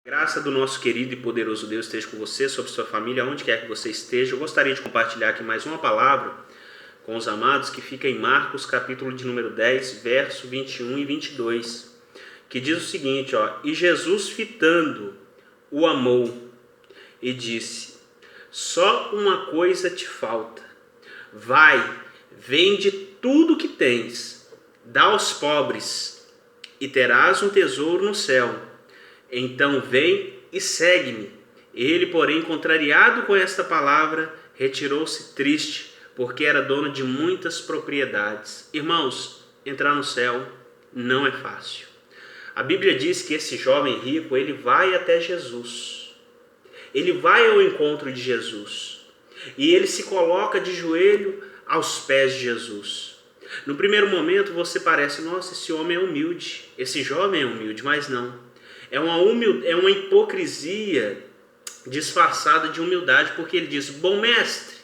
Graça do nosso querido e poderoso Deus esteja com você, sobre sua família, onde quer que você esteja. Eu gostaria de compartilhar aqui mais uma palavra com os amados, que fica em Marcos, capítulo de número 10, verso 21 e 22, que diz o seguinte, E Jesus, fitando, o amou e disse: só uma coisa te falta. Vai, vende tudo que tens, dá aos pobres, e terás um tesouro no céu. Então vem e segue-me. Ele, porém, contrariado com esta palavra, retirou-se triste, porque era dono de muitas propriedades. Irmãos, entrar no céu não é fácil. A Bíblia diz que esse jovem rico, ele vai até Jesus. Ele vai ao encontro de Jesus. E ele se coloca de joelho aos pés de Jesus. No primeiro momento você parece, nossa, esse homem é humilde, esse jovem é humilde, mas não. É uma hipocrisia disfarçada de humildade, porque ele diz: bom mestre,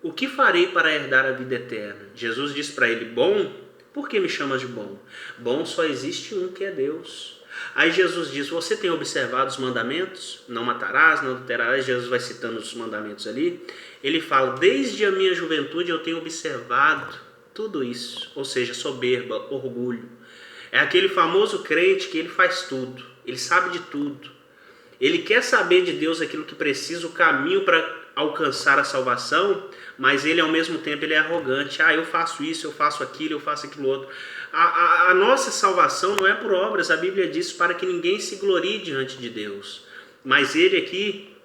o que farei para herdar a vida eterna? Jesus diz para ele: bom? Por que me chamas de bom? Bom só existe um, que é Deus. Aí Jesus diz: você tem observado os mandamentos? Não matarás, não adulterarás. Jesus vai citando os mandamentos ali. Ele fala: desde a minha juventude eu tenho observado tudo isso. Ou seja, soberba, orgulho. É aquele famoso crente que ele faz tudo, ele sabe de tudo. Ele quer saber de Deus aquilo que precisa, o caminho para alcançar a salvação, mas ele ao mesmo tempo ele é arrogante. Eu faço isso, eu faço aquilo, eu faço aquilo outro. A nossa salvação não é por obras, a Bíblia diz para que ninguém se glorie diante de Deus. Mas ele aqui,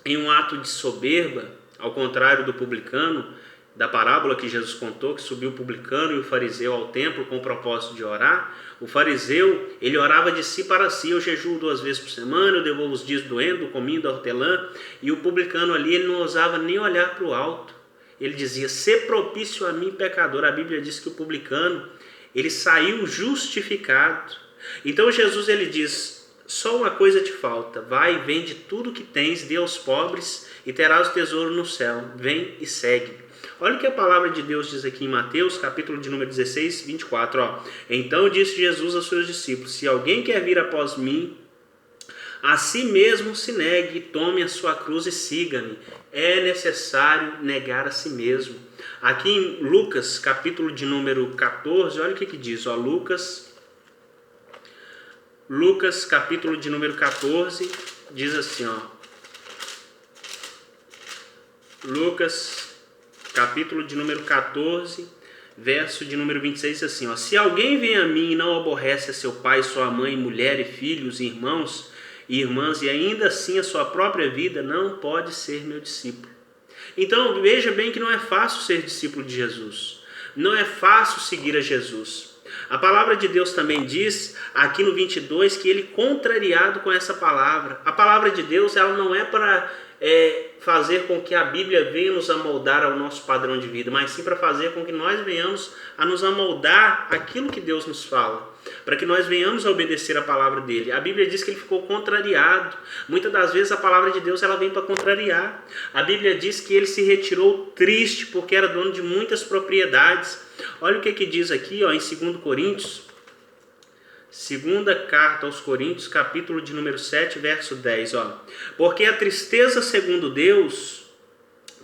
em um ato de soberba, ao contrário do publicano, da parábola que Jesus contou, que subiu o publicano e o fariseu ao templo com o propósito de orar. O fariseu, ele orava de si para si: eu jejuo 2 vezes por semana, eu devolvo os dias doendo, comindo da hortelã. E o publicano ali, ele não ousava nem olhar para o alto. Ele dizia: sê propício a mim, pecador. A Bíblia diz que o publicano, ele saiu justificado. Então Jesus, ele diz: só uma coisa te falta. Vai, vende tudo que tens, dê aos pobres e terás o tesouro no céu. Vem e segue. Olha o que a palavra de Deus diz aqui em Mateus, capítulo de número 16, 24. Então disse Jesus aos seus discípulos: se alguém quer vir após mim, a si mesmo se negue, tome a sua cruz e siga-me. É necessário negar a si mesmo. Aqui em Lucas, capítulo de número 14, olha o que diz. Lucas, capítulo de número 14, diz assim, Lucas, capítulo de número 14, verso de número 26, assim, se alguém vem a mim e não aborrece a seu pai, sua mãe, mulher e filhos, irmãos e irmãs, e ainda assim a sua própria vida, não pode ser meu discípulo. Então veja bem que não é fácil ser discípulo de Jesus. Não é fácil seguir a Jesus. A palavra de Deus também diz, aqui no 22, que ele contrariado com essa palavra. A palavra de Deus, ela não é para fazer com que a Bíblia venha nos amoldar ao nosso padrão de vida, mas sim para fazer com que nós venhamos a nos amoldar aquilo que Deus nos fala, para que nós venhamos a obedecer a palavra dele. A Bíblia diz que ele ficou contrariado. Muitas das vezes a palavra de Deus, ela vem para contrariar. A Bíblia diz que ele se retirou triste porque era dono de muitas propriedades. Olha o que diz aqui, em 2 Coríntios, segunda carta aos Coríntios, capítulo de número 7, verso 10, porque a tristeza segundo Deus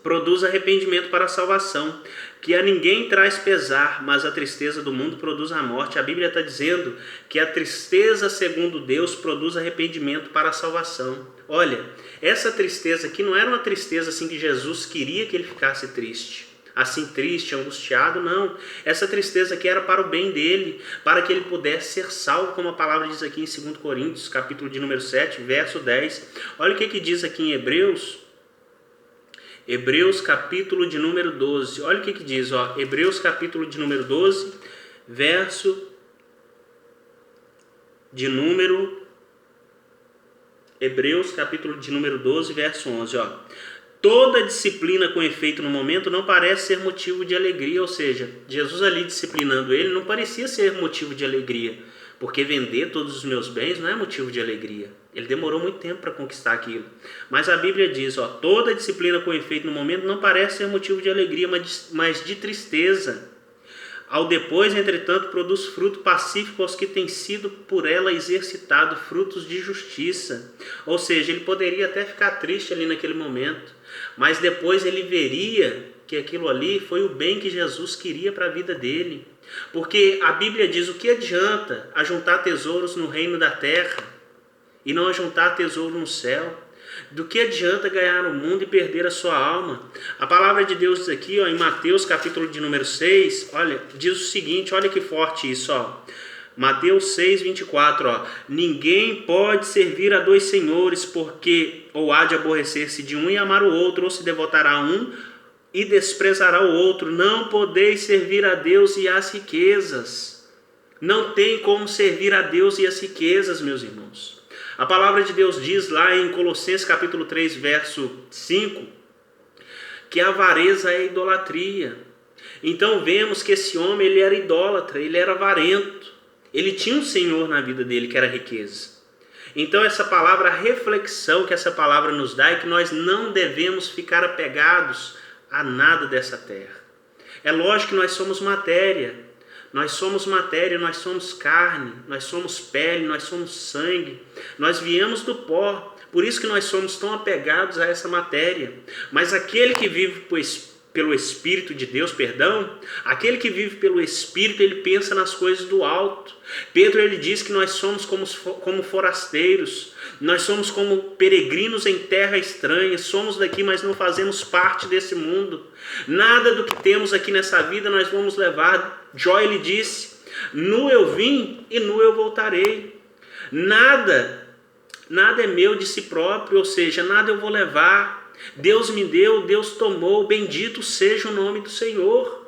produz arrependimento para a salvação, que a ninguém traz pesar, mas a tristeza do mundo produz a morte. A Bíblia está dizendo que a tristeza segundo Deus produz arrependimento para a salvação. Olha, essa tristeza aqui não era uma tristeza assim que Jesus queria que ele ficasse triste. Assim triste, angustiado, não. Essa tristeza aqui era para o bem dele, para que ele pudesse ser salvo, como a palavra diz aqui em 2 Coríntios, capítulo de número 7, verso 10. Olha o que diz aqui em Hebreus, capítulo de número 12. Olha o que diz, Hebreus, capítulo de número 12, verso de número... Hebreus, capítulo de número 12, verso 11, toda disciplina com efeito no momento não parece ser motivo de alegria, ou seja, Jesus ali disciplinando ele não parecia ser motivo de alegria, porque vender todos os meus bens não é motivo de alegria. Ele demorou muito tempo para conquistar aquilo. Mas a Bíblia diz, toda disciplina com efeito no momento não parece ser motivo de alegria, mas de tristeza. Ao depois, entretanto, produz fruto pacífico aos que têm sido por ela exercitado frutos de justiça. Ou seja, ele poderia até ficar triste ali naquele momento, mas depois ele veria que aquilo ali foi o bem que Jesus queria para a vida dele. Porque a Bíblia diz: o que adianta ajuntar tesouros no reino da terra e não ajuntar tesouro no céu? Do que adianta ganhar o mundo e perder a sua alma? A palavra de Deus diz aqui, em Mateus capítulo de número 6, olha, diz o seguinte, olha que forte isso, Mateus 6, 24, ninguém pode servir a dois senhores, porque ou há de aborrecer-se de um e amar o outro, ou se devotará a um e desprezará o outro. Não podeis servir a Deus e às riquezas. Não tem como servir a Deus e às riquezas, meus irmãos. A palavra de Deus diz lá em Colossenses capítulo 3, verso 5, que a avareza é idolatria. Então vemos que esse homem, ele era idólatra, ele era avarento. Ele tinha um senhor na vida dele, que era a riqueza. Então essa palavra, a reflexão que essa palavra nos dá é que nós não devemos ficar apegados a nada dessa terra. É lógico que nós somos matéria, nós somos carne, nós somos pele, nós somos sangue, nós viemos do pó, por isso que nós somos tão apegados a essa matéria. Mas aquele que vive pelo Espírito de Deus, aquele que vive pelo Espírito, ele pensa nas coisas do alto. Pedro, ele diz que nós somos como forasteiros, nós somos como peregrinos em terra estranha, somos daqui, mas não fazemos parte desse mundo. Nada do que temos aqui nessa vida nós vamos levar. Jó, ele disse: nu eu vim e nu eu voltarei. Nada é meu de si próprio, ou seja, nada eu vou levar. Deus me deu, Deus tomou, bendito seja o nome do Senhor.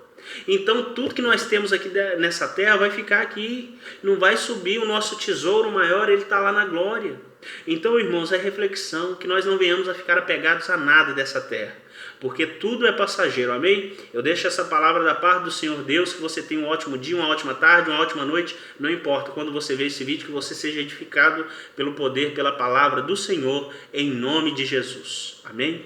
Então tudo que nós temos aqui nessa terra vai ficar aqui, não vai subir. O nosso tesouro maior, ele está lá na glória. Então, irmãos, é reflexão, que nós não venhamos a ficar apegados a nada dessa terra, porque tudo é passageiro, amém? Eu deixo essa palavra da parte do Senhor Deus, que você tenha um ótimo dia, uma ótima tarde, uma ótima noite, não importa quando você vê esse vídeo, que você seja edificado pelo poder, pela palavra do Senhor, em nome de Jesus, amém?